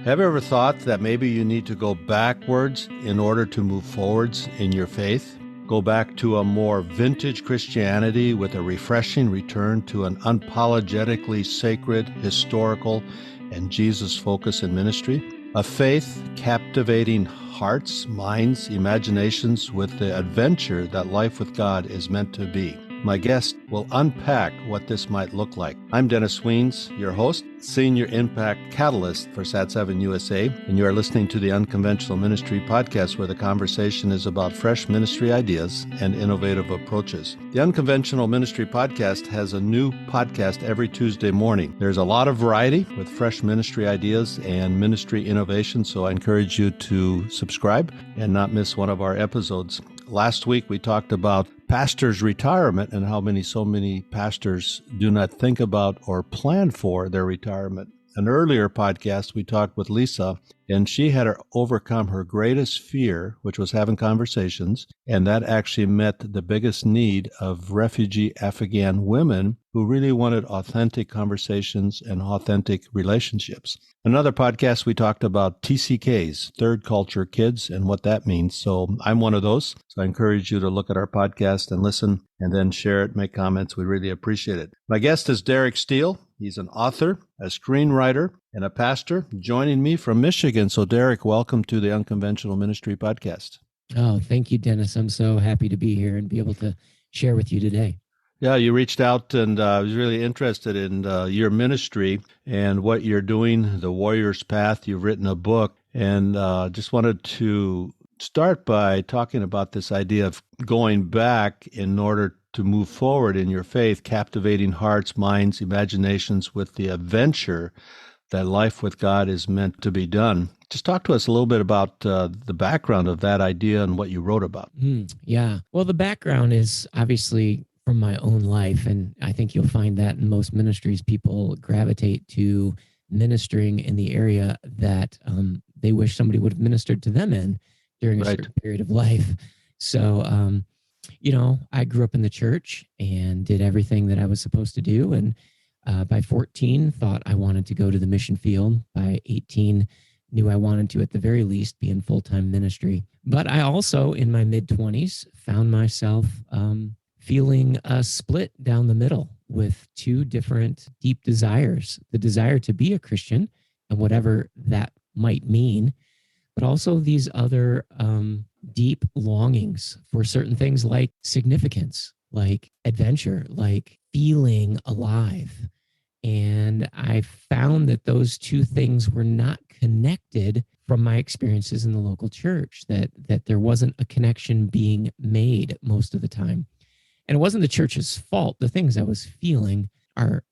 Have you ever thought that maybe you need to go backwards in order to move forwards in your faith? Go back to a more vintage Christianity with a refreshing return to an unapologetically sacred, historical, and Jesus focus in ministry? A faith captivating hearts, minds, imaginations with the adventure that life with God is meant to be. My guest will unpack what this might look like. I'm Dennis Weens, your host, Senior Impact Catalyst for Sat7 USA, and you are listening to the Unconventional Ministry Podcast, where the conversation is about fresh ministry ideas and innovative approaches. The Unconventional Ministry Podcast has a new podcast every Tuesday morning. There's a lot of variety with fresh ministry ideas and ministry innovation, so I encourage you to subscribe and not miss one of our episodes. Last week, we talked about pastors' retirement and how so many pastors do not think about or plan for their retirement. An earlier podcast, we talked with Lisa, and she had to overcome her greatest fear, which was having conversations, and that actually met the biggest need of refugee Afghan women who really wanted authentic conversations and authentic relationships. Another podcast, we talked about TCKs, third culture kids, and what that means. So I'm one of those. So I encourage you to look at our podcast and listen, and then share it, make comments. We really appreciate it. My guest is Derrick Steele. He's an author, a screenwriter, and a pastor, joining me from Michigan. So Derrick, welcome to the Unconventional Ministry Podcast. Oh, thank you, Dennis. I'm so happy to be here and be able to share with you today. Yeah, you reached out, and I was really interested in your ministry and what you're doing, the Warrior's Path. You've written a book, and just wanted to start by talking about this idea of going back in order to move forward in your faith, captivating hearts, minds, imaginations with the adventure that life with God is meant to be done. Just talk to us a little bit about the background of that idea and what you wrote about. Yeah. Well, the background is obviously from my own life, and I think you'll find that in most ministries, people gravitate to ministering in the area that they wish somebody would have ministered to them in during a certain period of life. So, I grew up in the church and did everything that I was supposed to do. And by 14, thought I wanted to go to the mission field. By 18, knew I wanted to, at the very least, be in full-time ministry. But I also, in my mid-20s, found myself feeling a split down the middle with two different deep desires: the desire to be a Christian and whatever that might mean, but also these other deep longings for certain things like significance, like adventure, like feeling alive. And I found that those two things were not connected from my experiences in the local church, that there wasn't a connection being made most of the time. And it wasn't the church's fault. The things I was feeling are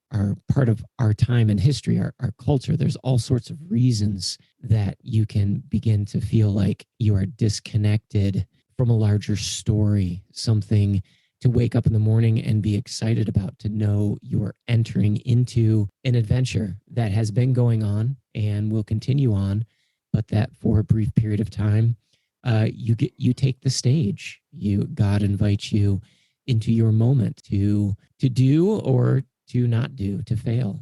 part of our time and history, our culture. There's all sorts of reasons that you can begin to feel like you are disconnected from a larger story, something to wake up in the morning and be excited about, to know you are entering into an adventure that has been going on and will continue on, but that for a brief period of time, you take the stage. God invites you into your moment to do or to not do, to fail.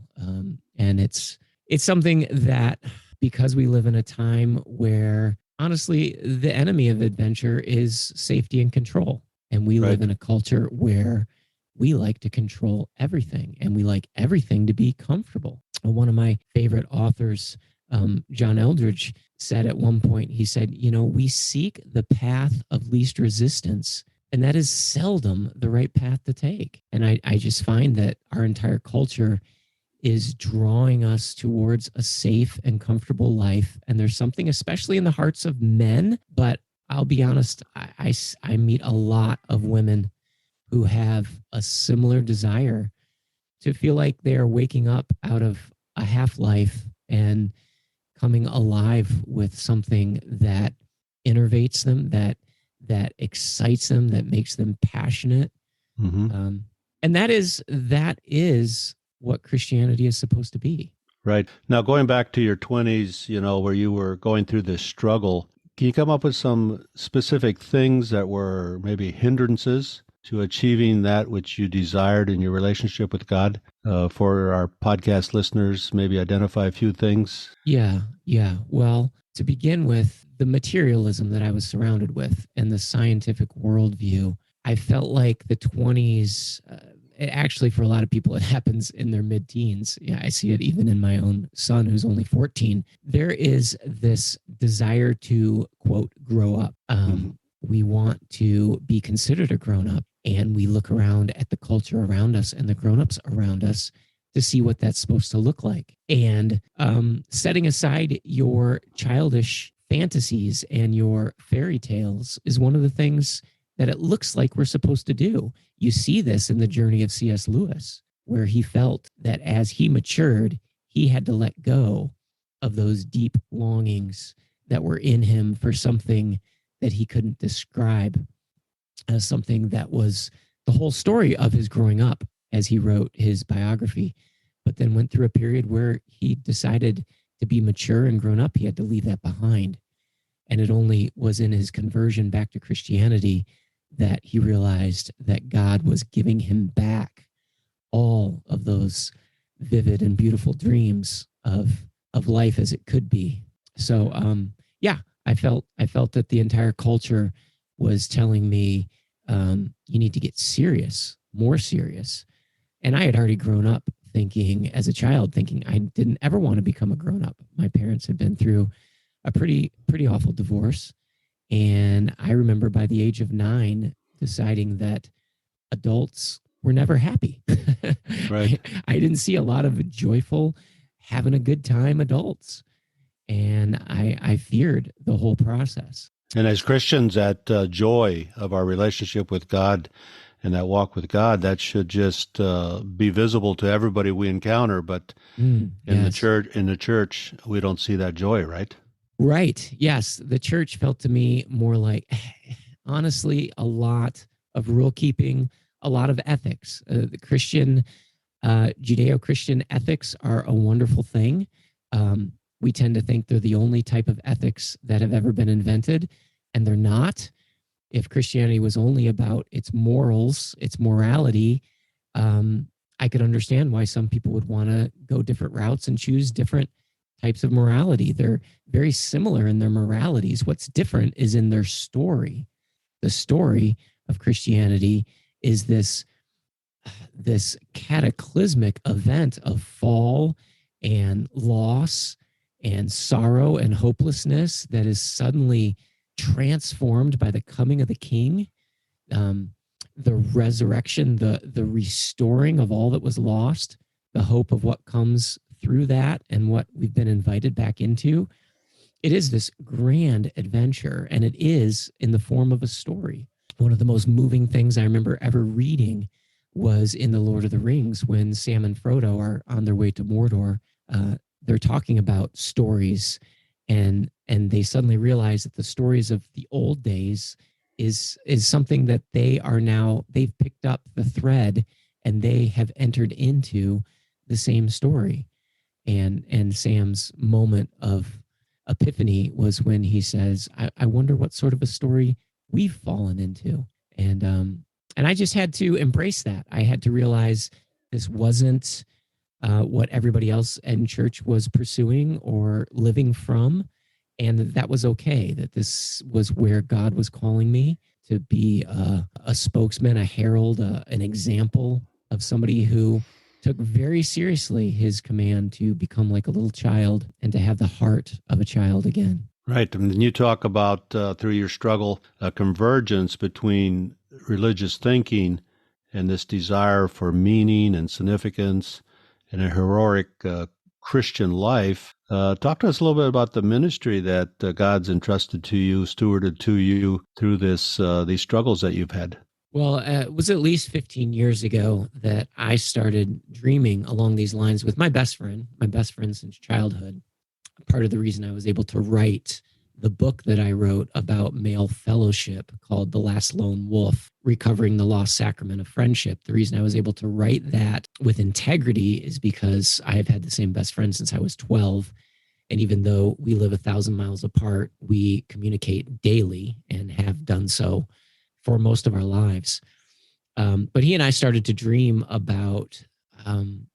And it's something that, because we live in a time where, honestly, the enemy of adventure is safety and control. And we live in a culture where we like to control everything, and we like everything to be comfortable. One of my favorite authors, John Eldredge, said at one point, he said, we seek the path of least resistance, and that is seldom the right path to take. And I just find that our entire culture is drawing us towards a safe and comfortable life. And there's something, especially in the hearts of men, but I'll be honest, I meet a lot of women who have a similar desire to feel like they are waking up out of a half-life and coming alive with something that innervates them, that excites them, that makes them passionate. Mm-hmm. And that is what Christianity is supposed to be. Right. Now, going back to your 20s, where you were going through this struggle, can you come up with some specific things that were maybe hindrances to achieving that which you desired in your relationship with God? For our podcast listeners, maybe identify a few things. Yeah. Well, to begin with, the materialism that I was surrounded with and the scientific worldview, I felt like the 20s, actually, for a lot of people, it happens in their mid teens. Yeah, I see it even in my own son, who's only 14. There is this desire to, quote, grow up. We want to be considered a grown up, and we look around at the culture around us and the grown ups around us to see what that's supposed to look like. And setting aside your childish fantasies and your fairy tales is one of the things that it looks like we're supposed to do. You see this in the journey of C.S. Lewis, where he felt that as he matured, he had to let go of those deep longings that were in him for something that he couldn't describe, as something that was the whole story of his growing up as he wrote his biography, but then went through a period where he decided to be mature and grown up. He had to leave that behind. And it only was in his conversion back to Christianity that he realized that God was giving him back all of those vivid and beautiful dreams of life as it could be. So yeah, I felt that the entire culture was telling me, you need to get serious, more serious. And I had already grown up thinking, as a child, thinking I didn't ever want to become a grown up. My parents had been through a pretty awful divorce. And I remember by the age of 9 deciding that adults were never happy. Right. I didn't see a lot of joyful, having a good time adults. And I feared the whole process. And as Christians, that joy of our relationship with God and that walk with God, that should just be visible to everybody we encounter. But in the church, we don't see that joy, right? Right. Yes. The church felt to me more like, honestly, a lot of rule keeping, a lot of ethics. The Christian, Judeo-Christian ethics are a wonderful thing. We tend to think they're the only type of ethics that have ever been invented, and they're not. If Christianity was only about its morals, its morality, I could understand why some people would want to go different routes and choose different types of morality. They're very similar in their moralities. What's different is in their story. The story of Christianity is this cataclysmic event of fall and loss and sorrow and hopelessness that is suddenly transformed by the coming of the King, the resurrection, the restoring of all that was lost, the hope of what comes through that and what we've been invited back into. It is this grand adventure, and it is in the form of a story. One of the most moving things I remember ever reading was in The Lord of the Rings, when Sam and Frodo are on their way to Mordor. They're talking about stories, and they suddenly realize that the stories of the old days is something that they've picked up the thread, and they have entered into the same story. And Sam's moment of epiphany was when he says, I wonder what sort of a story we've fallen into. And I just had to embrace that. I had to realize this wasn't what everybody else in church was pursuing or living from, and that was okay, that this was where God was calling me to be a spokesman, a herald, an example of somebody who took very seriously his command to become like a little child and to have the heart of a child again. Right. And you talk about, through your struggle, a convergence between religious thinking and this desire for meaning and significance and a heroic Christian life. Talk to us a little bit about the ministry that God's entrusted to you, stewarded to you through these struggles that you've had. Well, it was at least 15 years ago that I started dreaming along these lines with my best friend since childhood. Part of the reason I was able to write the book that I wrote about male fellowship called The Last Lone Wolf, Recovering the Lost Sacrament of Friendship. The reason I was able to write that with integrity is because I have had the same best friend since I was 12. And even though we live 1,000 miles apart, we communicate daily and have done so for most of our lives. But he and I started to dream about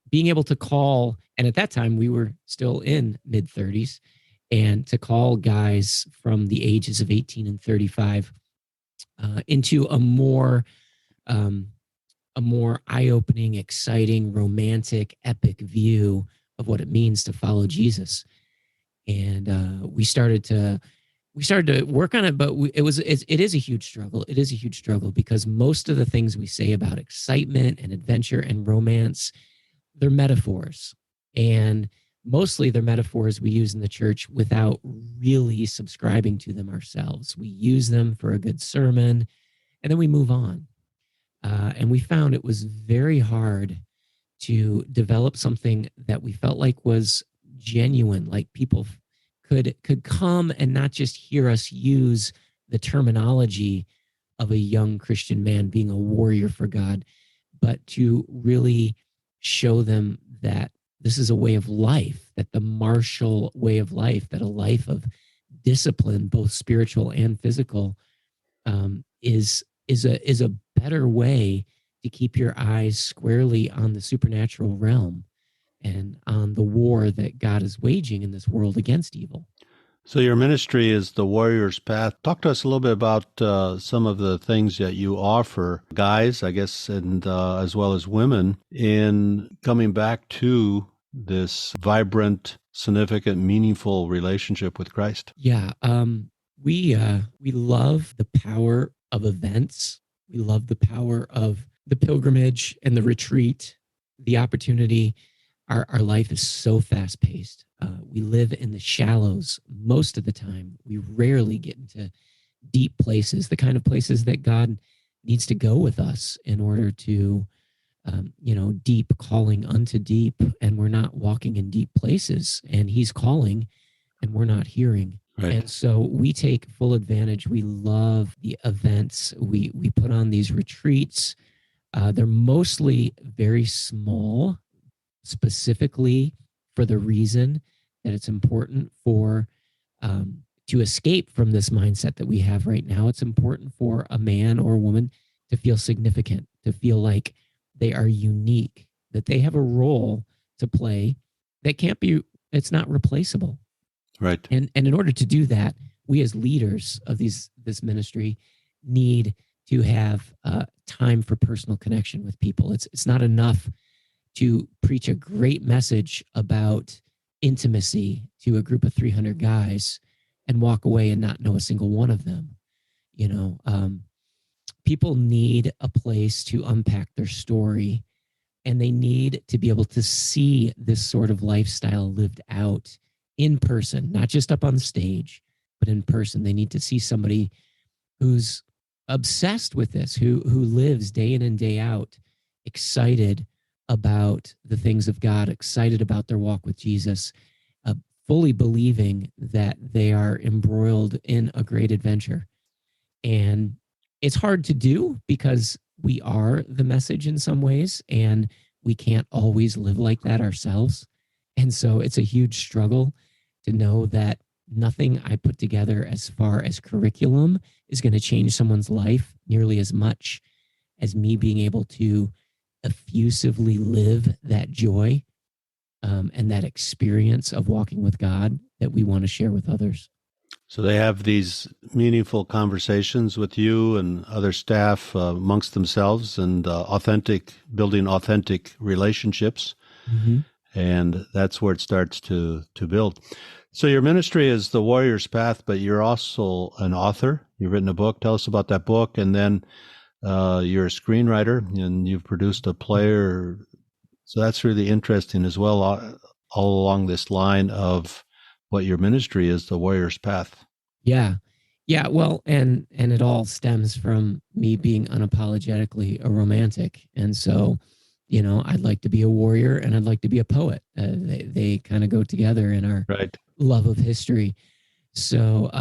being able to call, and at that time we were still in mid 30s, and to call guys from the ages of 18 and 35 into um, a more eye-opening, exciting, romantic, epic view of what it means to follow Jesus. And we started to work on it, but it is a huge struggle. It is a huge struggle because most of the things we say about excitement and adventure and romance, they're metaphors, and mostly they're metaphors we use in the church without really subscribing to them ourselves. We use them for a good sermon, and then we move on. And we found it was very hard to develop something that we felt like was genuine, like people could come and not just hear us use the terminology of a young Christian man being a warrior for God, but to really show them that this is a way of life, that the martial way of life, that a life of discipline, both spiritual and physical, is a better way to keep your eyes squarely on the supernatural realm and on the war that God is waging in this world against evil. So your ministry is the Warrior's Path. Talk to us a little bit about some of the things that you offer guys, I guess, and as well as women in coming back to this vibrant, significant, meaningful relationship with Christ. Yeah, we love the power of events. We love the power of the pilgrimage and the retreat, the opportunity. Our life is so fast paced. We live in the shallows most of the time. We rarely get into deep places, the kind of places that God needs to go with us in order to, deep calling unto deep. And we're not walking in deep places, and He's calling, and we're not hearing. Right. And so we take full advantage. We love the events. We put on these retreats. They're mostly very small, specifically for the reason that it's important for to escape from this mindset that we have right now. It's important for a man or a woman to feel significant, to feel like they are unique, that they have a role to play that can't be, it's not replaceable. Right. And in order to do that, we as leaders of this ministry need to have time for personal connection with people. It's not enough to preach a great message about intimacy to a group of 300 guys and walk away and not know a single one of them. People need a place to unpack their story, and they need to be able to see this sort of lifestyle lived out in person, not just up on stage, but in person. They need to see somebody who's obsessed with this, who lives day in and day out, excited about the things of God, excited about their walk with Jesus, fully believing that they are embroiled in a great adventure. And it's hard to do because we are the message in some ways, and we can't always live like that ourselves. And so it's a huge struggle to know that nothing I put together as far as curriculum is going to change someone's life nearly as much as me being able to effusively live that joy and that experience of walking with God that we want to share with others. So they have these meaningful conversations with you and other staff amongst themselves, and building authentic relationships. Mm-hmm. And that's where it starts to build. So your ministry is the Warrior's Path, but you're also an author. You've written a book. Tell us about that book. And then you're a screenwriter, and you've produced a play. So that's really interesting as well, all along this line of what your ministry is, the Warrior's Path. Yeah. Yeah. Well, and it all stems from me being unapologetically a romantic. And so, I'd like to be a warrior and I'd like to be a poet. They kind of go together in our right. love of history. So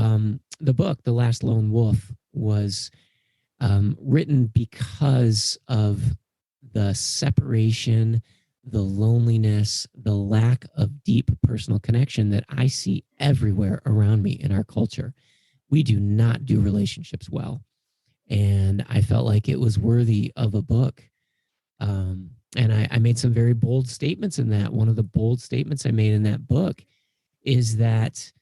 the book, The Last Lone Wolf, was written because of the separation, the loneliness, the lack of deep personal connection that I see everywhere around me in our culture. We do not do relationships well. and I felt like it was worthy of a book. And I made some very bold statements in that. One of the bold statements I made in that book is that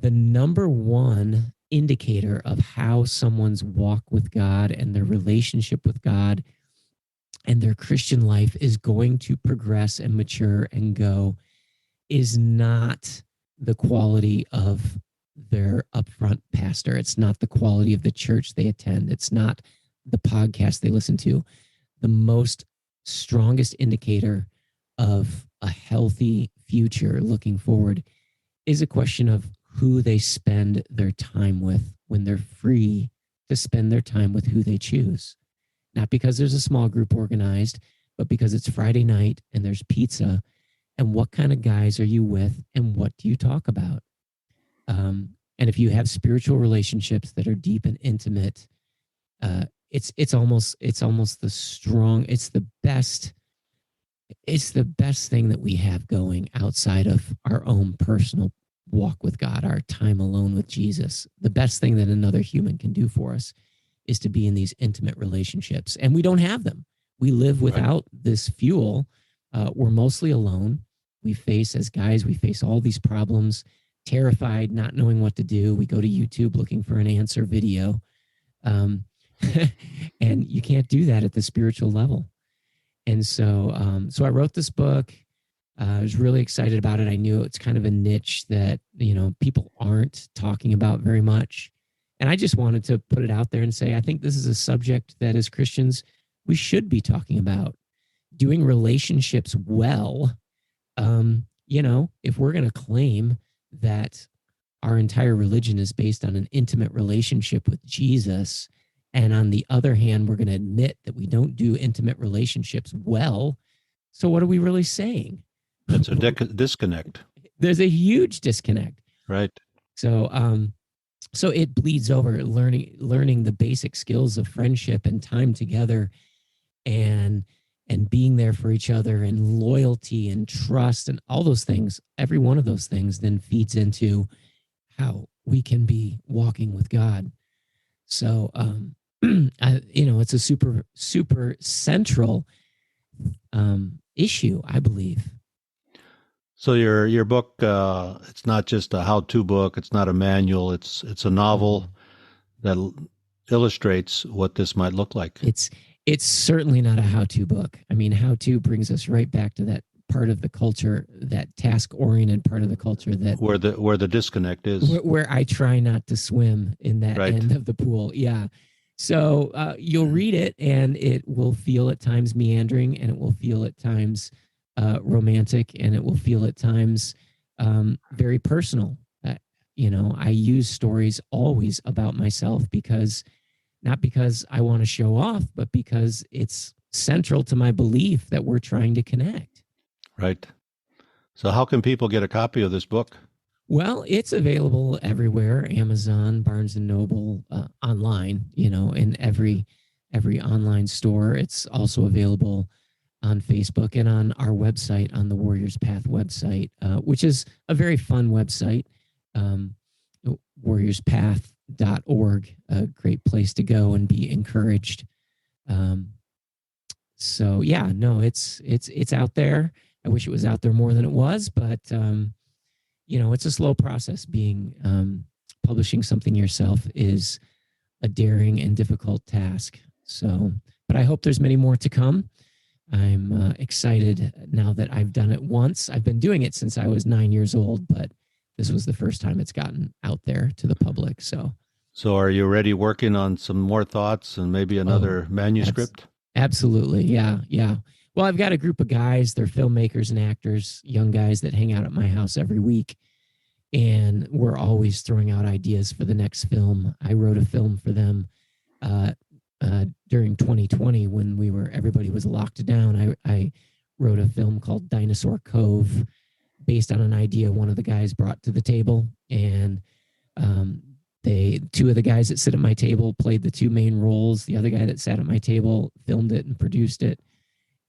the number one indicator of how someone's walk with God and their relationship with God and their Christian life is going to progress and mature and go is not the quality of their upfront pastor. It's not the quality of the church they attend. It's not the podcast they listen to. The most strongest indicator of a healthy future looking forward is a question of who they spend their time with when they're free to spend their time with who they choose. Not because there's a small group organized, but because it's Friday night and there's pizza. And what kind of guys are you with and what do you talk about? And if you have spiritual relationships that are deep and intimate, it's almost the best thing that we have going outside of our own personal walk with God, our time alone with Jesus. The best thing that another human can do for us is to be in these intimate relationships. And we don't have them. We live without this fuel. We're mostly alone. As guys, we face all these problems, terrified, not knowing what to do. We go to YouTube looking for an answer video. And you can't do that at the spiritual level. And so I wrote this book. I was really excited about it. I knew it's kind of a niche that, people aren't talking about very much. And I just wanted to put it out there and say, I think this is a subject that as Christians, we should be talking about. Doing relationships well. If we're going to claim that our entire religion is based on an intimate relationship with Jesus, and on the other hand, we're going to admit that we don't do intimate relationships well, so what are we really saying? That's a disconnect. There's a huge disconnect. Right. So it bleeds over, learning the basic skills of friendship and time together, and being there for each other, and loyalty and trust and all those things. Every one of those things then feeds into how we can be walking with God. So, it's a super, super central issue, I believe. So your book, it's not just a how-to book. It's not a manual. It's a novel that illustrates what this might look like. It's certainly not a how-to book. I mean, how-to brings us right back to that part of the culture, that task-oriented part of the culture that where the disconnect is. Where I try not to swim in that end of the pool. Yeah. So you'll read it, and it will feel at times meandering, and it will feel at times romantic, and it will feel at times very personal. I use stories always about myself not because I want to show off, but because it's central to my belief that we're trying to connect. Right. So how can people get a copy of this book? Well, it's available everywhere: Amazon, Barnes and Noble, online, in every online store. It's also available on Facebook and on our website, on the Warriors Path website, which is a very fun website, warriorspath.org, a great place to go and be encouraged. So yeah, no, it's out there. I wish it was out there more than it was, but it's a slow process. Publishing something yourself is a daring and difficult task. So, but I hope there's many more to come. I'm excited now that I've done it once. I've been doing it since I was 9 years old, but this was the first time it's gotten out there to the public. So are you already working on some more thoughts and maybe another manuscript? Absolutely. Yeah. Yeah. Well, I've got a group of guys. They're filmmakers and actors, young guys that hang out at my house every week. And we're always throwing out ideas for the next film. I wrote a film for them during 2020 when everybody was locked down. I wrote a film called Dinosaur Cove, based on an idea one of the guys brought to the table. And two of the guys that sit at my table played the two main roles. The other guy that sat at my table filmed it and produced it.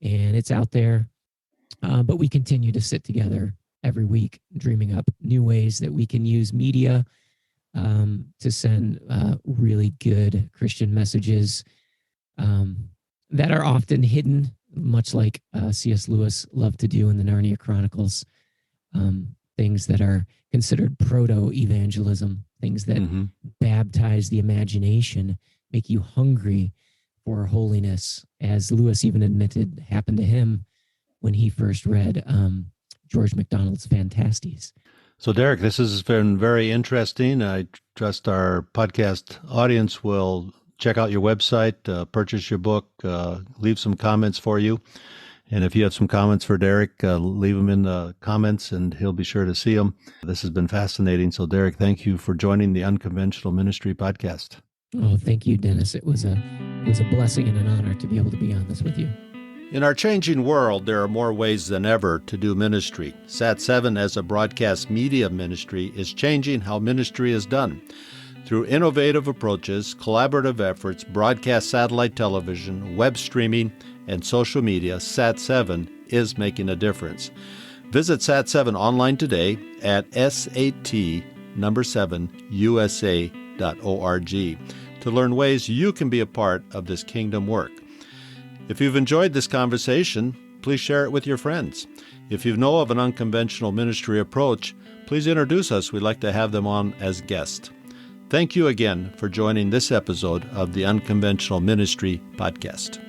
And it's out there. But we continue to sit together every week, dreaming up new ways that we can use media to send really good Christian messages that are often hidden, much like C.S. Lewis loved to do in the Narnia Chronicles. Things that are considered proto-evangelism, things that baptize the imagination, make you hungry for holiness, as Lewis even admitted happened to him when he first read George MacDonald's Phantastes. So, Derrick, this has been very interesting. I trust our podcast audience will check out your website, purchase your book, leave some comments for you. And if you have some comments for Derrick, leave them in the comments and he'll be sure to see them. This has been fascinating. So, Derrick, thank you for joining the Unconventional Ministry podcast. Oh, thank you, Dennis. It was a blessing and an honor to be able to be on this with you. In our changing world, there are more ways than ever to do ministry. Sat7 as a broadcast media ministry is changing how ministry is done. Through innovative approaches, collaborative efforts, broadcast satellite television, web streaming, and social media, Sat7 is making a difference. Visit Sat7 online today at sat7usa.org to learn ways you can be a part of this kingdom work. If you've enjoyed this conversation, please share it with your friends. If you know of an unconventional ministry approach, please introduce us. We'd like to have them on as guests. Thank you again for joining this episode of the Unconventional Ministry Podcast.